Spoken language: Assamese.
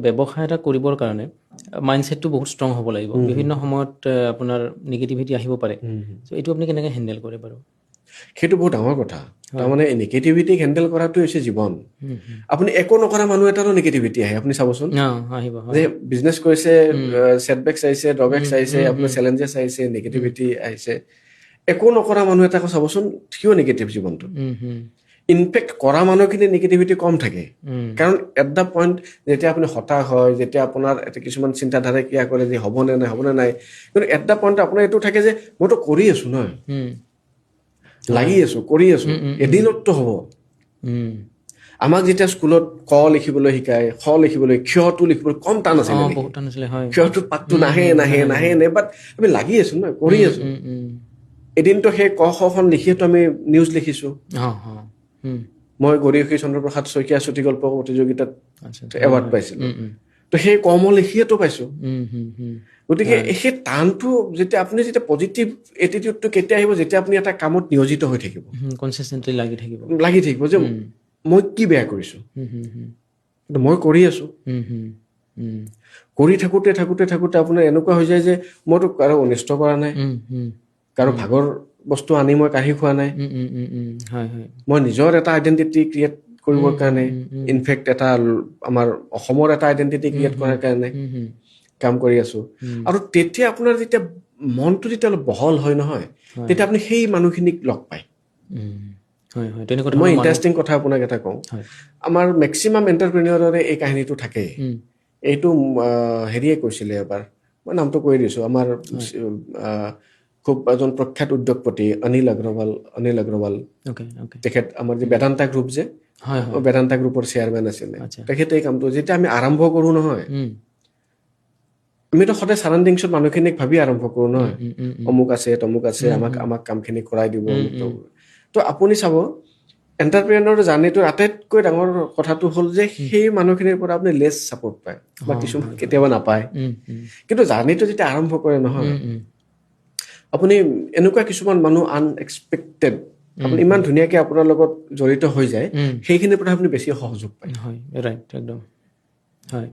ব্যৱসায় এটা কৰিবৰ কাৰণে মাইণ্ডছেটটো বহুত ষ্ট্ৰং হ'ব লাগিব বিভিন্ন সময়ত আপোনাৰ নিগেটিভিটি আহিব পাৰে চ' এইটো আপুনি কেনেকৈ হেণ্ডেল কৰে বাৰু সেইটো বহুত ডাঙৰ কথা তাৰমানে নিগেটিভিটিক হেণ্ডেল কৰাটো হৈছে জীৱন আপুনি একো নকৰা মানুহ এটাৰো নিগেটিভিটি আহে আপুনি চাবচোন আহিব যে বিজনেছ কৰিছে ছেটবেকছ আহিছে ড্ৰবেকছ আহিছে আপোনাৰ চেলেঞ্জেছ আহিছে নিগেটিভিটি আহিছে একো নকৰা মানুহ এটাকো চাবচোন কিয় নিগেটিভ জীৱনটো ইনফেক্ট কৰা মানুহখিনি নিগেটিভিটি কম থাকে কাৰণ এট দ্য পইণ্ট যেতিয়া আপুনি হতাশ হয় যেতিয়া আপোনাৰ কিছুমান চিন্তাধাৰাই ক্ৰিয়া কৰে যে হ'বনে নাই কিন্তু এট দ্য পইণ্ট আপোনাৰ এইটো থাকে যে মইতো কৰি আছো নহয় লাগি আছো কৰি আছো এদিনততো হ'ব আমাক যেতিয়া স্কুলত ক লিখিবলৈ শিকায় খ লিখিবলৈ ক্ষটো লিখিবলৈ কম টান আছিলে ক্ষটো পাতটো নাহে বাট আমি লাগি আছো নহয় কৰি আছো এদিনতো সেই ক খখন লিখিয়েতো আমি নিউজ লিখিছো মই গৰিয়সী চন্দ্ৰপ্ৰসাদ শইকীয়া চুটি গল্প প্ৰতিযোগিতাত এৱাৰ্ড পাইছিলো তো সেই কম লিখিয়েতো পাইছো গতিকে সেই টানটো যেতিয়া আপুনি যেতিয়া পজিটিভ এটিটিউডটো কেতিয়া আহিব যেতিয়া আপুনি এটা কামত নিয়োজিত হৈ থাকিব কনচিষ্টেণ্টলি লাগি থাকিব যে মই কি বেয়া কৰিছো মই কৰি আছো কৰি থাকোঁতে আপোনাৰ এনেকুৱা হৈ যায় যে মইতো কাৰো অনিষ্ট কৰা নাই কাৰো ভাগৰ বস্তু আনি মই কাঢ়ি খোৱা নাই মই নিজৰ এটা আইডেণ্টিটি ক্ৰিয়েট কৰিবৰ কাৰণে ইনফেক্ট এটা আমাৰ অসমৰ এটা আইডেণ্টিটি ক্ৰিয়েট কৰাৰ কাৰণে কাম কৰি আছো আৰু তেতিয়া আপোনাৰ যেতিয়া মনটো যেতিয়া অলপ বহল হয় নহয় তেতিয়া আপুনি সেই মানুহখিনিক লগ পায় মই ইণ্টাৰেষ্টিং কথা আপোনাক এটা কওঁ আমাৰ মেক্সিমাম এণ্টাৰপ্ৰেনিয়ৰৰে এই কাহিনীটো থাকে এইটো হেৰিয়ে কৈছিলে এবাৰ মই নামটো কৈ দিছো আমাৰ খুব এজন প্ৰখ্যাত উদ্যোগপতি অনিল অগ্ৰৱাল তেখেত আমাৰ যে বেদান্তা গ্ৰুপ যে বেদান্তা গ্ৰুপৰ চেয়াৰমেন আছিলে তেখেতে এই কামটো যেতিয়া আমি আৰম্ভ কৰো নহয় আমিতো সদায় চাৰাউণ্ডিংছত মানুহখিনিক ভাবি আৰম্ভ কৰো নহয় অমুক আছে তমুক আছে আমাক কামখিনি কৰাই দিব তো আপুনি চাব এণ্টাৰপ্ৰেনিয়ৰ জাৰ্নিটোৰ আটাইতকৈ ডাঙৰ কথাটো হ'ল যে সেই মানুহখিনিৰ পৰা আপুনি লেছ ছাপৰ্ট পায় বা কিছুমান কেতিয়াবা নাপায় কিন্তু জাৰ্নিটো যেতিয়া আৰম্ভ কৰে নহয় আপুনি এনেকুৱা কিছুমান মানুহ আনএক্সপেক্টেড আপুনি ইমান ধুনীয়াকে আপোনাৰ লগত জড়িত হৈ যায় সেইখিনিৰ পৰা আপুনি বেছি সহযোগ পায় হয় ৰাইট একদম হয়